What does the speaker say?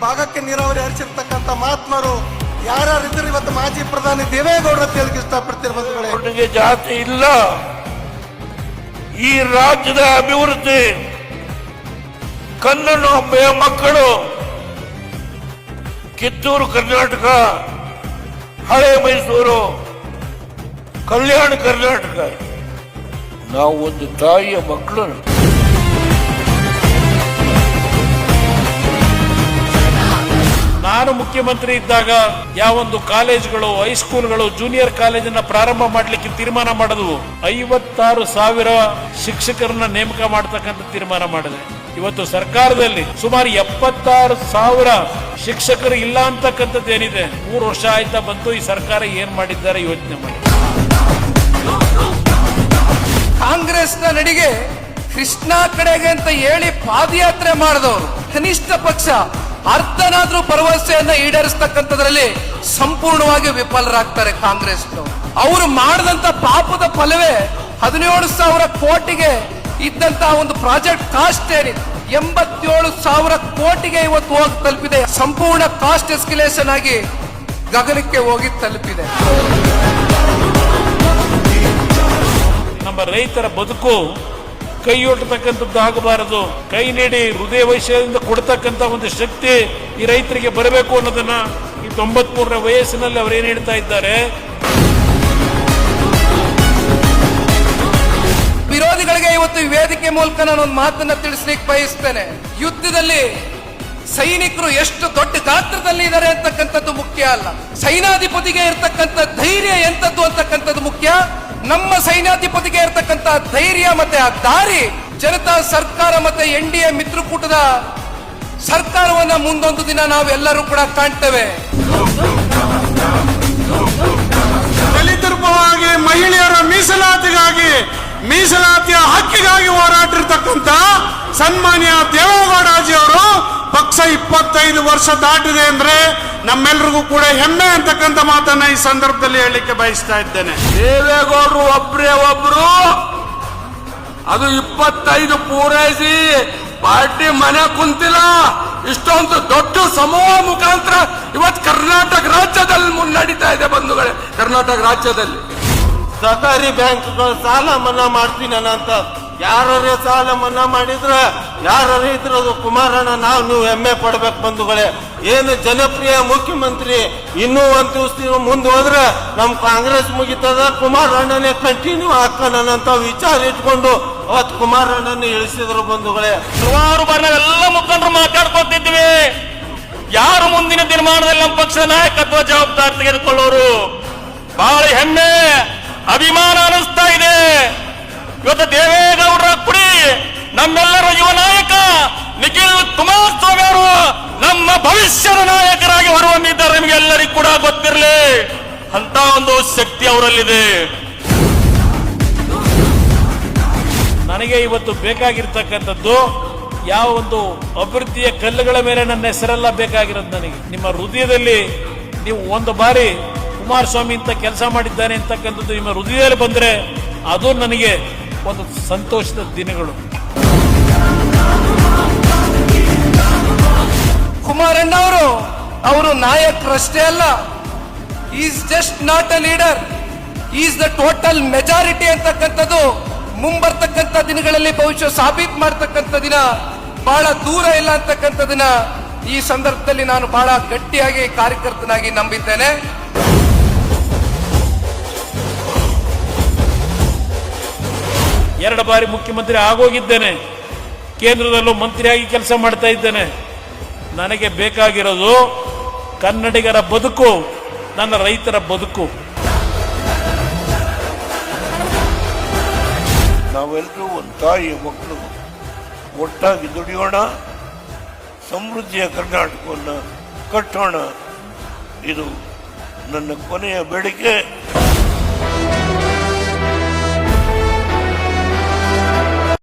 ಭಾಗಕ್ಕೆ ನೀರಾವರಿ ಹರಿಸಿರ್ತಕ್ಕಂಥ ಮಹಾತ್ಮರು ಯಾರ್ಯಾರಿದ್ರು ಇವತ್ತು ಮಾಜಿ ಪ್ರಧಾನಿ ದೇವೇಗೌಡರು ಅಂತ ಹೇಳಕ್ಕೆ ಇಷ್ಟಪಡ್ತೀರಿ ಬಂಧುಗಳೇ. ಅವನಿಗೆ ಜಾತಿ ಇಲ್ಲ. ಈ ರಾಜ್ಯದ ಅಭಿವೃದ್ಧಿ ಕನ್ನಡ ಮಕ್ಕಳು ಕಿತ್ತೂರು ಕರ್ನಾಟಕ, ಹಳೆ ಮೈಸೂರು, ಕಲ್ಯಾಣ ಕರ್ನಾಟಕ, ನಾವು ಒಂದು ತಾಯಿಯ ಮಕ್ಕಳು. ನಾನು ಮುಖ್ಯಮಂತ್ರಿ ಇದ್ದಾಗ ಯಾವೊಂದು ಕಾಲೇಜುಗಳು, ಹೈಸ್ಕೂಲ್ಗಳು, ಜೂನಿಯರ್ ಕಾಲೇಜನ್ನ ಪ್ರಾರಂಭ ಮಾಡಲಿಕ್ಕೆ ತೀರ್ಮಾನ ಮಾಡಿದ್ವು. 56,000 ಶಿಕ್ಷಕರನ್ನ ನೇಮಕ ಮಾಡತಕ್ಕಂಥ ತೀರ್ಮಾನ ಮಾಡಿದೆ. ಇವತ್ತು ಸರ್ಕಾರದಲ್ಲಿ ಸುಮಾರು 76,000 ಶಿಕ್ಷಕರು ಇಲ್ಲ ಅಂತಕ್ಕಂಥದ್ದು ಏನಿದೆ. 3 ವರ್ಷ ಆಯ್ತಾ ಬಂತು, ಈ ಸರ್ಕಾರ ಏನ್ ಮಾಡಿದ್ದಾರೆ ಯೋಚನೆ ಮಾಡಿ. ಕಾಂಗ್ರೆಸ್ನ ನಡಿಗೆ ಕೃಷ್ಣ ಕಡೆಗೆ ಅಂತ ಹೇಳಿ ಪಾದಯಾತ್ರೆ ಮಾಡಿದವರು ಕನಿಷ್ಠ ಪಕ್ಷ ಅರ್ಧನಾದ್ರೂ ಭರವಸೆಯನ್ನ ಈಡೇರಿಸತಕ್ಕಂಥದ್ರಲ್ಲಿ ಸಂಪೂರ್ಣವಾಗಿ ವಿಫಲರಾಗ್ತಾರೆ ಕಾಂಗ್ರೆಸ್ನವರು. ಅವರು ಮಾಡಿದಂತ ಪಾಪದ ಫಲವೇ 17,000 ಕೋಟಿಗೆ ಇದ್ದಂತಹ ಒಂದು ಪ್ರಾಜೆಕ್ಟ್ ಕಾಸ್ಟ್ ಏನಿದೆ 87,000 ಕೋಟಿಗೆ ಇವತ್ತು ಹೋಗಿ ತಲುಪಿದೆ. ಸಂಪೂರ್ಣ ಕಾಸ್ಟ್ ಎಸ್ಕಲೇಷನ್ ಆಗಿ ಗಗನಕ್ಕೆ ಹೋಗಿ ತಲುಪಿದೆ. ನಮ್ಮ ರೈತರ ಬದುಕು ಕೈಯೊಡ್ತಕ್ಕಂಥದ್ದು ಆಗಬಾರದು. ಕೈ ನೀಡಿ ಹೃದಯ ವೈಶ್ಯದಿಂದ ಕೊಡ್ತಕ್ಕಂಥ ಒಂದು ಶಕ್ತಿ ಈ ರೈತರಿಗೆ ಬರಬೇಕು ಅನ್ನೋದನ್ನ ಈ 93ರ ವಯಸ್ಸಿನಲ್ಲಿ ಅವರೇನು ಹೇಳ್ತಾ ಇದ್ದಾರೆ. ವಿರೋಧಿಗಳಿಗೆ ಇವತ್ತು ಈ ವೇದಿಕೆ ಮೂಲಕ ನಾನು ಒಂದು ಮಾತನ್ನ ತಿಳಿಸ್ಲಿಕ್ಕೆ ಬಯಸ್ತೇನೆ. ಯುದ್ಧದಲ್ಲಿ ಸೈನಿಕರು ಎಷ್ಟು ದೊಡ್ಡ ಗಾತ್ರದಲ್ಲಿ ಇದ್ದಾರೆ ಅಂತಕ್ಕಂಥದ್ದು ಮುಖ್ಯ ಅಲ್ಲ, ಸೈನಾಧಿಪತಿಗೆ ಇರ್ತಕ್ಕಂಥ ಧೈರ್ಯ ಎಂತದ್ದು ಅಂತಕ್ಕಂಥದ್ದು ಮುಖ್ಯ. ನಮ್ಮ ಸೈನ್ಯಾಧಿಪತಿಗೆ ಇರತಕ್ಕಂತ ಧೈರ್ಯ ಮತ್ತೆ ಆ ದಾರಿ ಜನತಾ ಸರ್ಕಾರ ಮತ್ತೆ NDA ಮಿತ್ರಕೂಟದ ಸರ್ಕಾರವನ್ನ ಮುಂದೊಂದು ದಿನ ನಾವೆಲ್ಲರೂ ಕೂಡ ಕಾಣ್ತೇವೆ. ದಲಿತರ ಪರವಾಗಿ, ಮಹಿಳೆಯರ ಮೀಸಲಾತಿಗಾಗಿ, ಮೀಸಲಾತಿಯ ಹಕ್ಕಿಗಾಗಿ ಹೋರಾಟಿರ್ತಕ್ಕಂಥ ಸನ್ಮಾನ್ಯ ದೇವೇಗೌಡಜಿ ಅವರು ಪಕ್ಷ 25 ವರ್ಷ ದಾಟಿದೆ ಅಂದ್ರೆ ನಮ್ಮೆಲ್ರಿಗೂ ಕೂಡ ಹೆಮ್ಮೆ ಅಂತಕ್ಕಂಥ ಮಾತನ್ನ ಈ ಸಂದರ್ಭದಲ್ಲಿ ಹೇಳಲಿಕ್ಕೆ ಬಯಸ್ತಾ ಇದ್ದೇನೆ. ದೇವೇಗೌಡರು ಒಬ್ರು ಅದು 25 ಪೂರೈಸಿ ಪಾರ್ಟಿ ಮನೆ ಕುಂತಿಲ್ಲ. ಇಷ್ಟೊಂದು ದೊಡ್ಡ ಸಮೂಹ ಮುಖಾಂತರ ಇವತ್ತು ಕರ್ನಾಟಕ ರಾಜ್ಯದಲ್ಲಿ ಮುನ್ನಡೀತಾ ಇದೆ ಬಂಧುಗಳೇ. ಕರ್ನಾಟಕ ರಾಜ್ಯದಲ್ಲಿ ಸಹಕಾರಿ ಬ್ಯಾಂಕ್ಗಳು ಸಾಲ ಮನ್ನಾ ಮಾಡ್ತೀನಿ ಅಂತ ಯಾರೇ ಸಾಲ ಮನ್ನಾ ಮಾಡಿದ್ರೆ ಯಾರೇ ಇದ್ರೆ ಅದು ಕುಮಾರಣ್ಣ ನೀವು ಹೆಮ್ಮೆ ಪಡ್ಬೇಕು ಬಂಧುಗಳೇ. ಏನು ಜನಪ್ರಿಯ ಮುಖ್ಯಮಂತ್ರಿ, ಇನ್ನೂ ಒಂದು ದಿವಸ ಮುಂದೆ ಹೋದ್ರೆ ನಮ್ ಕಾಂಗ್ರೆಸ್ ಮುಗಿತದ, ಕುಮಾರಣ್ಣನೇ ಕಂಟಿನ್ಯೂ ಹಾಕೋಣಂತ ವಿಚಾರ ಇಟ್ಕೊಂಡು ಅವತ್ತು ಕುಮಾರಣ್ಣನ ಇಳಿಸಿದ್ರು ಬಂಧುಗಳೇ. ಸುಮಾರು ನಾವೆಲ್ಲ ಮುಖಂಡರು ಮಾತಾಡ್ಕೊತಿದ್ವಿ, ಯಾರು ಮುಂದಿನ ತೀರ್ಮಾನದಲ್ಲಿ ನಮ್ಮ ಪಕ್ಷದ ನಾಯಕತ್ವ ಜವಾಬ್ದಾರಿ ತೆಗೆದುಕೊಳ್ಳೋರು. ಬಹಳ ಹೆಮ್ಮೆ, ಅಭಿಮಾನ ಅನಿಸ್ತಾ ಇದೆ. ಇವತ್ತು ದೇವೇಗೌಡರ ಕುಡಿ ನಮ್ಮೆಲ್ಲರ ಯುವ ನಾಯಕ ನಿಖಿಲ್ ಕುಮಾರಸ್ವಾಮಿ ಅವರು ನಮ್ಮ ಭವಿಷ್ಯದ ನಾಯಕರಾಗಿ ಹೊರಹೊಮ್ಮಿದ್ದಾರೆ. ನಿಮಗೆಲ್ಲರಿಗೂ ಕೂಡ ಗೊತ್ತಿರಲಿ, ಅಂತ ಒಂದು ಶಕ್ತಿ ಅವರಲ್ಲಿದೆ. ನನಗೆ ಇವತ್ತು ಬೇಕಾಗಿರ್ತಕ್ಕಂಥದ್ದು ಯಾವ ಒಂದು ಅಭಿವೃದ್ಧಿಯ ಕಲ್ಲುಗಳ ಮೇಲೆ ನನ್ನ ಹೆಸರೆಲ್ಲ ಬೇಕಾಗಿರೋದು. ನನಗೆ ನಿಮ್ಮ ಹೃದಯದಲ್ಲಿ ನೀವು ಒಂದು ಬಾರಿ ಕುಮಾರಸ್ವಾಮಿ ಇಂತ ಕೆಲಸ ಮಾಡಿದ್ದಾನೆ ಅಂತಕ್ಕಂಥದ್ದು ನಿಮ್ಮ ಹೃದಯದಲ್ಲಿ ಬಂದ್ರೆ ಅದು ನನಗೆ ಒಂದು ಸಂತೋಷದ ದಿನಗಳು. ಕುಮಾರಣ್ಣ ಅವರು ನಾಯಕರಷ್ಟೇ ಅಲ್ಲ, is just not a leader, is the total majority ಅಂತಕ್ಕಂಥದ್ದು ಮುಂಬರ್ತಕ್ಕಂಥ ದಿನಗಳಲ್ಲಿ ಬಹುಶಃ ಸಾಬೀತು ಮಾಡ್ತಕ್ಕಂಥ ದಿನ ಬಹಳ ದೂರ ಇಲ್ಲ ಅಂತಕ್ಕಂಥದನ್ನ ಈ ಸಂದರ್ಭದಲ್ಲಿ ನಾನು ಬಹಳ ಗಟ್ಟಿಯಾಗಿ ಕಾರ್ಯಕರ್ತನಾಗಿ ನಂಬಿದ್ದೇನೆ. ಎರಡು ಬಾರಿ ಮುಖ್ಯಮಂತ್ರಿ ಆಗೋಗಿದ್ದೇನೆ, ಕೇಂದ್ರದಲ್ಲೂ ಮಂತ್ರಿಯಾಗಿ ಕೆಲಸ ಮಾಡ್ತಾ ಇದ್ದೇನೆ. ನನಗೆ ಬೇಕಾಗಿರೋದು ಕನ್ನಡಿಗರ ಬದುಕು, ನನ್ನ ರೈತರ ಬದುಕು. ನಾವೆಲ್ಲರೂ ಒಂದು ತಾಯಿಯ ಮಕ್ಕಳು, ಒಟ್ಟಾಗಿ ದುಡಿಯೋಣ, ಸಮೃದ್ಧಿಯ ಕರ್ನಾಟಕವನ್ನು ಕಟ್ಟೋಣ. ಇದು ನನ್ನ ಕೊನೆಯ ಬೇಡಿಕೆ.